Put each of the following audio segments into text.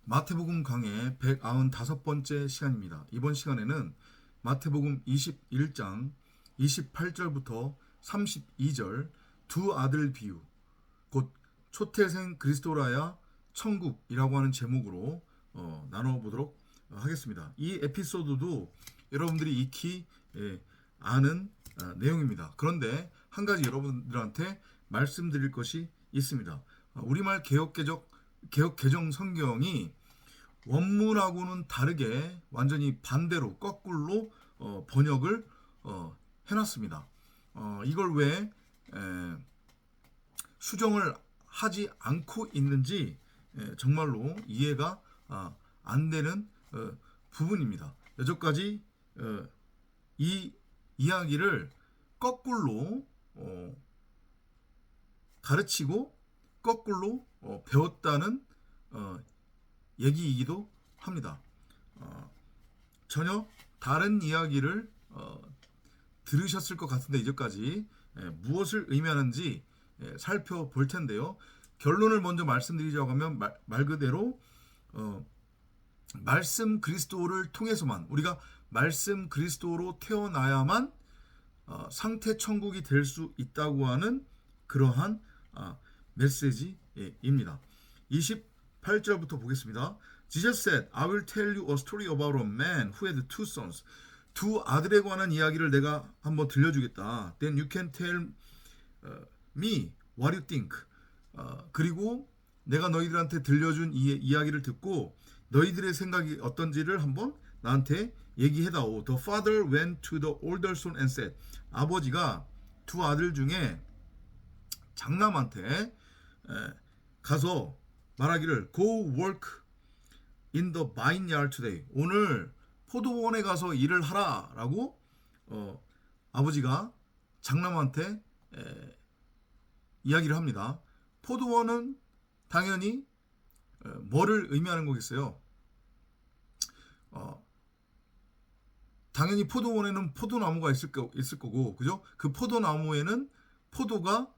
마태복음 강의 195번째 시간입니다. 이번 시간에는 마태복음 21장 28절부터 32절 두 아들 비유, 곧 초태생 그리스도라야 천국이라고 하는 제목으로 나눠보도록 하겠습니다. 이 에피소드도 여러분들이 익히 아는 내용입니다. 그런데 한 가지 여러분들한테 말씀드릴 것이 있습니다. 우리말 개혁개정 성경이 원문하고는 다르게 완전히 반대로 거꾸로 번역을 해놨습니다. 이걸 왜 수정을 하지 않고 있는지 정말로 이해가 안 되는 부분입니다. 여기까지 이 이야기를 거꾸로 가르치고 거꾸로 배웠다는 얘기이기도 합니다. 전혀 다른 이야기를 들으셨을 것 같은데 이제까지 무엇을 의미하는지 살펴볼 텐데요. 결론을 먼저 말씀드리자고 하면 말 그대로 말씀 그리스도를 통해서만 우리가 말씀 그리스도로 태어나야만 상태 천국이 될 수 있다고 하는 그러한 메시지입니다. 28절부터 보겠습니다. Jesus said, I will tell you a story about a man who had two sons. 두 아들에 관한 이야기를 내가 한번 들려주겠다. Then you can tell me what you think. 그리고 내가 너희들한테 들려준 이 이야기를 듣고 너희들의 생각이 어떤지를 한번 나한테 얘기해다오. The father went to the older son and said, 아버지가 두 아들 중에 장남한테 가서 말하기를 Go work in the vineyard today. 오늘 포도원에 가서 일을 하라 라고 아버지가 장남한테 이야기를 합니다. 포도원은 당연히 뭐를 의미하는 거겠어요? 당연히 포도원에는 포도나무가 있을 거고, 그죠? 그 포도나무에는 포도가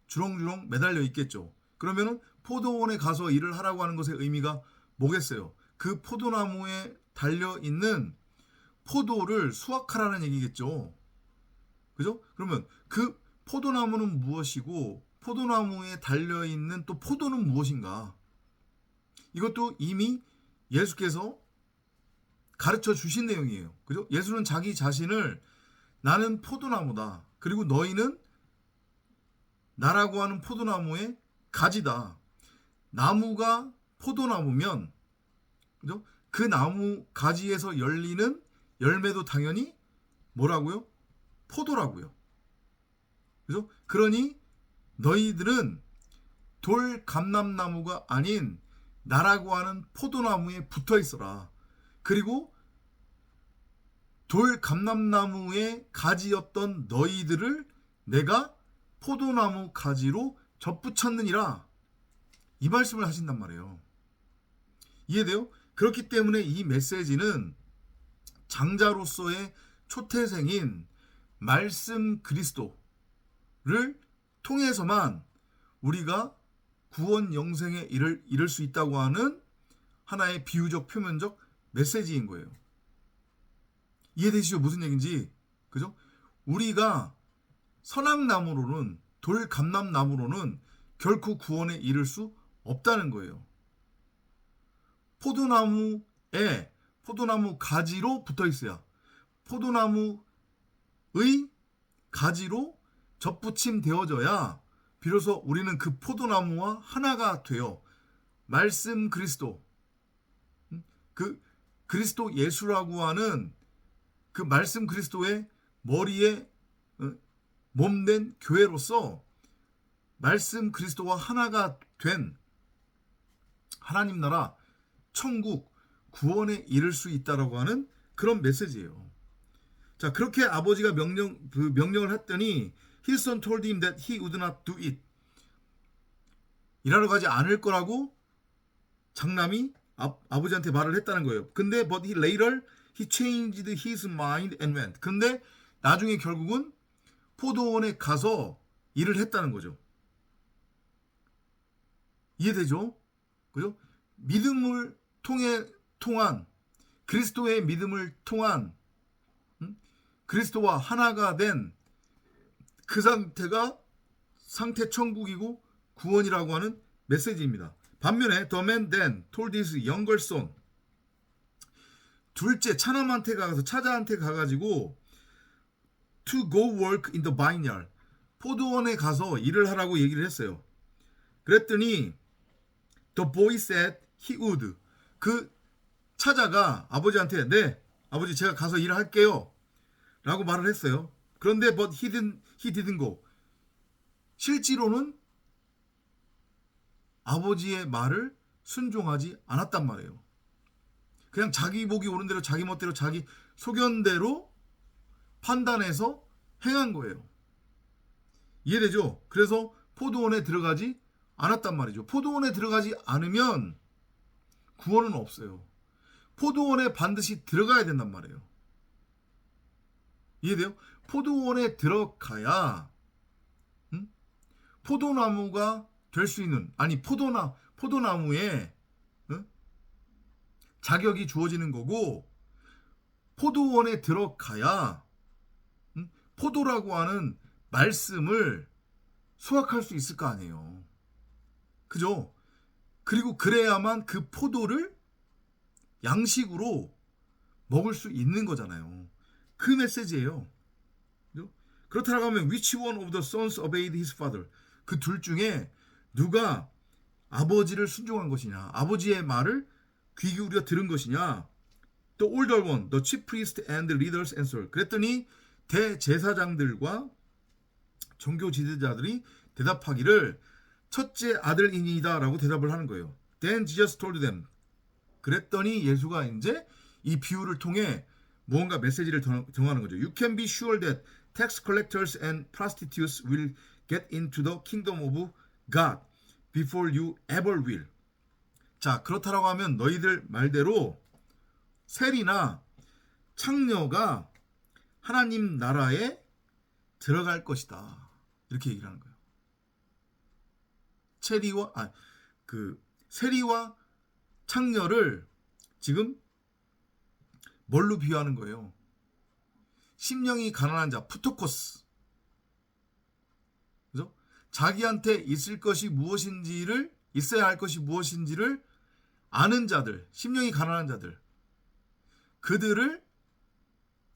주렁주렁 매달려 있겠죠. 그러면은 포도원에 가서 일을 하라고 하는 것의 의미가 뭐겠어요? 그 포도나무에 달려 있는 포도를 수확하라는 얘기겠죠. 그죠? 그러면 그 포도나무는 무엇이고 포도나무에 달려 있는 또 포도는 무엇인가? 이것도 이미 예수께서 가르쳐 주신 내용이에요. 그죠? 예수는 자기 자신을 나는 포도나무다. 그리고 너희는 나라고 하는 포도나무의 가지다. 나무가 포도나무면, 그죠? 그 나무 가지에서 열리는 열매도 당연히 뭐라고요? 포도라고요. 그죠? 그러니 너희들은 돌 감람나무가 아닌 나라고 하는 포도나무에 붙어 있어라. 그리고 돌 감람나무의 가지였던 너희들을 내가 포도나무 가지로 접붙였느니라. 이 말씀을 하신단 말이에요. 이해돼요? 그렇기 때문에 이 메시지는 장자로서의 초태생인 말씀 그리스도를 통해서만 우리가 구원 영생에 이를 수 있다고 하는 하나의 비유적 표면적 메시지인 거예요. 이해되시죠? 무슨 얘기인지. 그죠? 우리가 선악나무로는 돌 감람나무로는 결코 구원에 이를 수 없다는 거예요. 포도나무 가지로 붙어 있어야 포도나무의 가지로 접붙임 되어져야 비로소 우리는 그 포도나무와 하나가 되어 말씀 그리스도, 그 그리스도 예수라고 하는 그 말씀 그리스도의 머리에 몸된 교회로서 말씀 그리스도와 하나가 된 하나님 나라 천국 구원에 이를 수 있다라고 하는 그런 메시지예요. 자, 그렇게 아버지가 명령을 했더니 His son told him that he would not do it. 일하러 가지 않을 거라고 장남이 아버지한테 말을 했다는 거예요. 근데 but he changed his mind and went. 근데 나중에 결국은 포도원에 가서 일을 했다는 거죠. 이해되죠? 그죠? 믿음을 통한 그리스도의 믿음을 통한 그리스도와 하나가 된 그 상태가 상태 천국이고 구원이라고 하는 메시지입니다. 반면에 The man then told his younger son, 둘째 차남한테 가서 차자한테 가가지고 to go work in the vineyard, 포도원에 가서 일을 하라고 얘기를 했어요. 그랬더니 the boy said he would, 그 차자가 아버지한테 네 아버지 제가 가서 일을 할게요 라고 말을 했어요. 그런데 but he didn't go, 실제로는 아버지의 말을 순종하지 않았단 말이에요. 그냥 자기 복이 오는 대로 자기 멋대로 자기 소견대로 판단해서 행한 거예요. 이해되죠? 그래서 포도원에 들어가지 않았단 말이죠. 포도원에 들어가지 않으면 구원은 없어요. 포도원에 반드시 들어가야 된단 말이에요. 이해돼요? 포도원에 들어가야 포도나무가 될 수 있는, 아니 포도나무에 자격이 주어지는 거고, 포도원에 들어가야 포도라고 하는 말씀을 수확할 수 있을 거 아니에요. 그죠? 그리고 그래야만 그 포도를 양식으로 먹을 수 있는 거잖아요. 그 메시지예요. 그죠? 그렇다고 하면 which one of the sons obeyed his father, 그 둘 중에 누가 아버지를 순종한 것이냐, 아버지의 말을 귀 기울여 들은 것이냐. The older one, the chief priest and the leaders answered. 그랬더니 대제사장들과 종교 지도자들이 대답하기를 첫째 아들이니이다 라고 대답을 하는 거예요. Then Jesus told them. 그랬더니 예수가 이제 이 비유를 통해 무언가 메시지를 정하는 거죠. You can be sure that tax collectors and prostitutes will get into the kingdom of God before you ever will. 자, 그렇다라고 하면 너희들 말대로 세리나 창녀가 하나님 나라에 들어갈 것이다. 이렇게 얘기를 하는 거예요. 세리와 창녀를 지금 뭘로 비유하는 거예요? 심령이 가난한 자, 푸토코스. 그죠? 자기한테 있어야 할 것이 무엇인지를 아는 자들, 심령이 가난한 자들, 그들을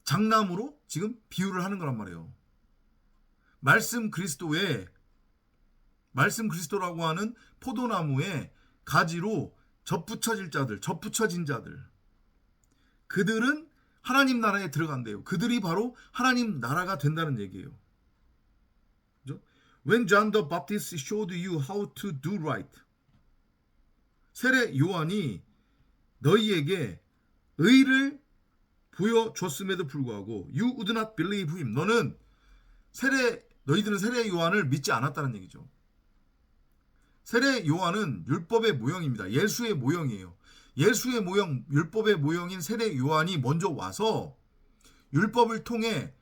장남으로 지금 비유를 하는 거란 말이에요. 말씀 그리스도라고 하는 포도나무의 가지로 접붙여진 자들, 그들은 하나님 나라에 들어간대요. 그들이 바로 하나님 나라가 된다는 얘기예요. 그죠? When John the Baptist showed you how to do right, 세례 요한이 너희에게 의를 보여줬음에도 불구하고 you would not believe him, 너희들은 세례 요한을 믿지 않았다는 얘기죠. 세례 요한은 율법의 모형입니다. 예수의 모형이에요. 예수의 모형, 율법의 모형인 세례 요한이 먼저 와서 율법을 통해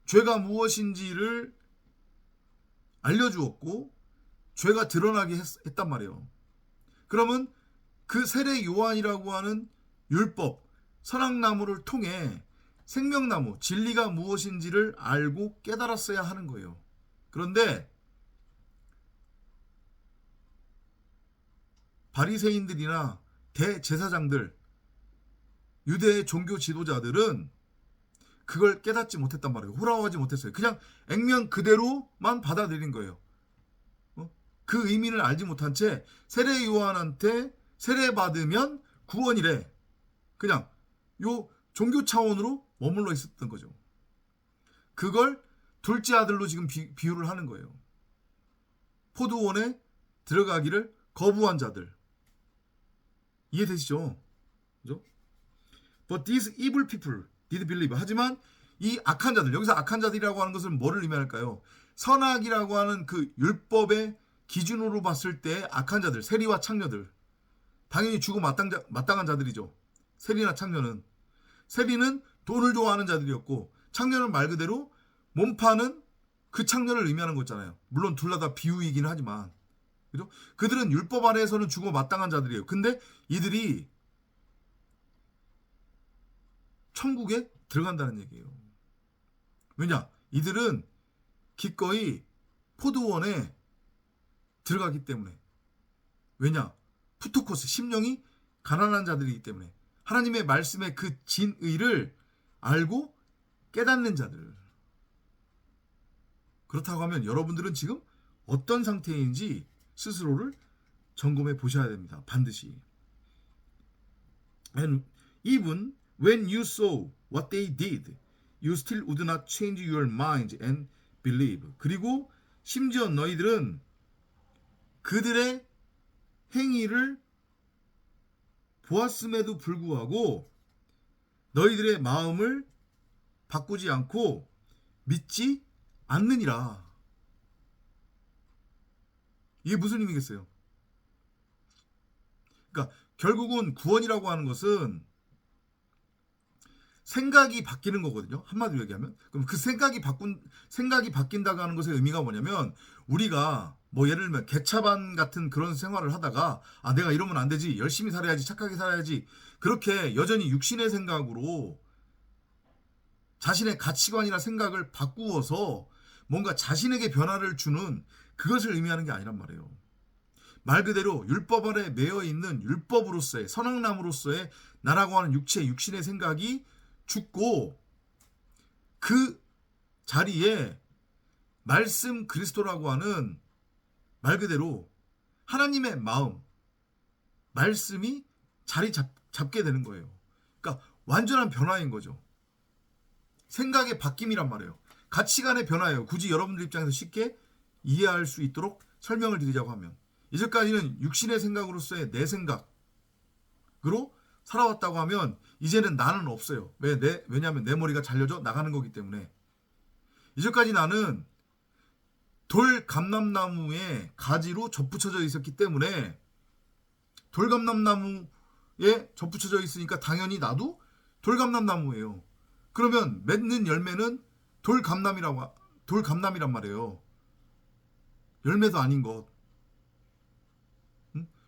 죄가 무엇인지를 알려주었고 죄가 드러나게 했단 말이에요. 그러면 그 세례 요한이라고 하는 율법, 선악나무를 통해 생명나무, 진리가 무엇인지를 알고 깨달았어야 하는 거예요. 그런데 바리새인들이나 대제사장들, 유대의 종교 지도자들은 그걸 깨닫지 못했단 말이에요. 호락호하지 못했어요. 그냥 액면 그대로만 받아들인 거예요. 그 의미를 알지 못한 채 세례 요한한테 세례받으면 구원이래. 그냥 요 종교 차원으로 머물러 있었던 거죠. 그걸 둘째 아들로 지금 비유를 하는 거예요. 포도원에 들어가기를 거부한 자들. 이해되시죠? 그죠? But these evil people did believe. 하지만 이 악한 자들, 여기서 악한 자들이라고 하는 것은 뭐를 의미할까요? 선악이라고 하는 그 율법의 기준으로 봤을 때 악한 자들, 세리와 창녀들, 당연히 주고 마땅한 자들이죠. 세리나 창녀는. 세리는 돈을 좋아하는 자들이었고, 창녀는 말 그대로 몸 파는 그 창녀를 의미하는 거잖아요. 물론 둘 다 비유이긴 하지만, 그죠? 그들은 율법 아래에서는 죽어 마땅한 자들이에요. 근데 이들이 천국에 들어간다는 얘기예요. 왜냐? 이들은 기꺼이 포도원에 들어가기 때문에. 왜냐? 푸토코스, 심령이 가난한 자들이기 때문에. 하나님의 말씀의 그 진의를 알고 깨닫는 자들. 그렇다고 하면 여러분들은 지금 어떤 상태인지 스스로를 점검해 보셔야 됩니다. 반드시. And even when you saw what they did, you still would not change your mind and believe. 그리고 심지어 너희들은 그들의 행위를 보았음에도 불구하고 너희들의 마음을 바꾸지 않고 믿지 않느니라. 이게 무슨 의미겠어요? 그러니까 결국은 구원이라고 하는 것은 생각이 바뀌는 거거든요. 한마디로 얘기하면. 그럼 그 생각이 바뀐다고 하는 것의 의미가 뭐냐면, 우리가 뭐 예를 들면 개차반 같은 그런 생활을 하다가 내가 이러면 안 되지, 열심히 살아야지, 착하게 살아야지, 그렇게 여전히 육신의 생각으로 자신의 가치관이나 생각을 바꾸어서 뭔가 자신에게 변화를 주는 그것을 의미하는 게 아니란 말이에요. 말 그대로 율법 아래 매여 있는 율법으로서의 선악나무로서의 나라고 하는 육신의 생각이 죽고 그 자리에 말씀 그리스도라고 하는 말 그대로 하나님의 마음, 말씀이 자리 잡게 되는 거예요. 그러니까 완전한 변화인 거죠. 생각의 바뀜이란 말이에요. 가치관의 변화예요. 굳이 여러분들 입장에서 쉽게 이해할 수 있도록 설명을 드리자고 하면, 이제까지는 육신의 생각으로서의 내 생각으로 살아왔다고 하면 이제는 나는 없어요. 왜냐하면 내 머리가 잘려져 나가는 거기 때문에. 이제까지 나는 돌감람나무의 가지로 접붙여져 있었기 때문에, 돌감람나무에 접붙여져 있으니까 당연히 나도 돌감람나무예요. 그러면 맺는 열매는 돌감람이란 말이에요. 열매도 아닌 것.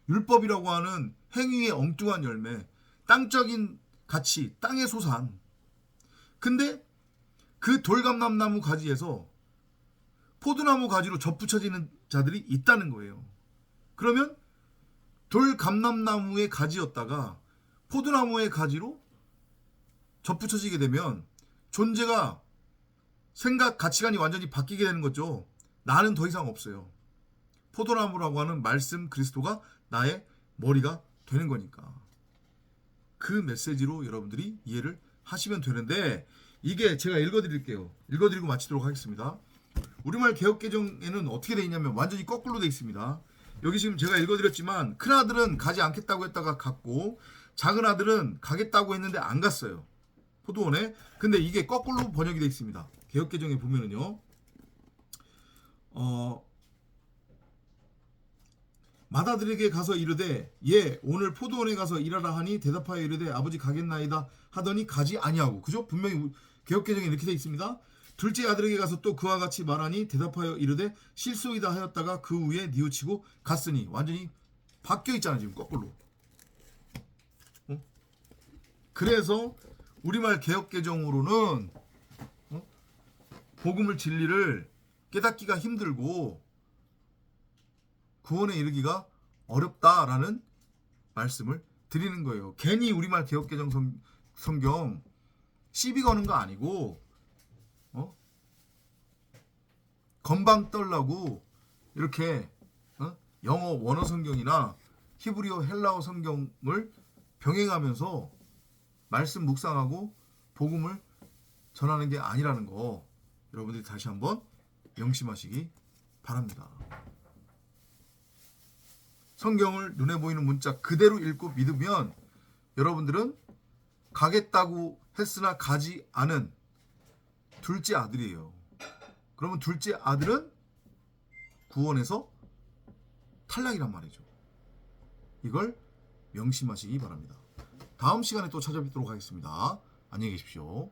율법이라고 하는 행위의 엉뚱한 열매, 땅적인 가치, 땅의 소산. 근데 그 돌감람나무 가지에서 포도나무 가지로 접붙여지는 자들이 있다는 거예요. 그러면 돌감람나무의 가지였다가 포도나무의 가지로 접붙여지게 되면 존재가, 생각, 가치관이 완전히 바뀌게 되는 거죠. 나는 더 이상 없어요. 포도나무라고 하는 말씀 그리스도가 나의 머리가 되는 거니까. 그 메시지로 여러분들이 이해를 하시면 되는데, 이게 제가 읽어드릴게요. 읽어드리고 마치도록 하겠습니다. 우리말 개혁개정에는 어떻게 되어 있냐면 완전히 거꾸로 되어 있습니다. 여기 지금 제가 읽어드렸지만, 큰 아들은 가지 않겠다고 했다가 갔고, 작은 아들은 가겠다고 했는데 안 갔어요. 포도원에. 근데 이게 거꾸로 번역이 되어 있습니다. 개혁개정에 보면은요, 맏아들에게 가서 이르되, 예, 오늘 포도원에 가서 일하라 하니 대답하여 이르되, 아버지 가겠나이다 하더니 가지 아니하고. 그죠? 분명히 개혁개정에 이렇게 되어 있습니다. 둘째 아들에게 가서 또 그와 같이 말하니 대답하여 이르되, 실소이다 하였다가 그 후에 뉘우치고 갔으니. 완전히 바뀌어 있잖아요, 지금 거꾸로. 그래서 우리말 개혁개정으로는 복음을, 진리를 깨닫기가 힘들고 구원에 이르기가 어렵다라는 말씀을 드리는 거예요. 괜히 우리말 개혁개정 성경 시비 거는 거 아니고, 건방 떨라고 이렇게 영어 원어 성경이나 히브리어 헬라어 성경을 병행하면서 말씀 묵상하고 복음을 전하는 게 아니라는 거, 여러분들이 다시 한번 명심하시기 바랍니다. 성경을 눈에 보이는 문자 그대로 읽고 믿으면 여러분들은 가겠다고 했으나 가지 않은 둘째 아들이에요. 그러면 둘째 아들은 구원에서 탈락이란 말이죠. 이걸 명심하시기 바랍니다. 다음 시간에 또 찾아뵙도록 하겠습니다. 안녕히 계십시오.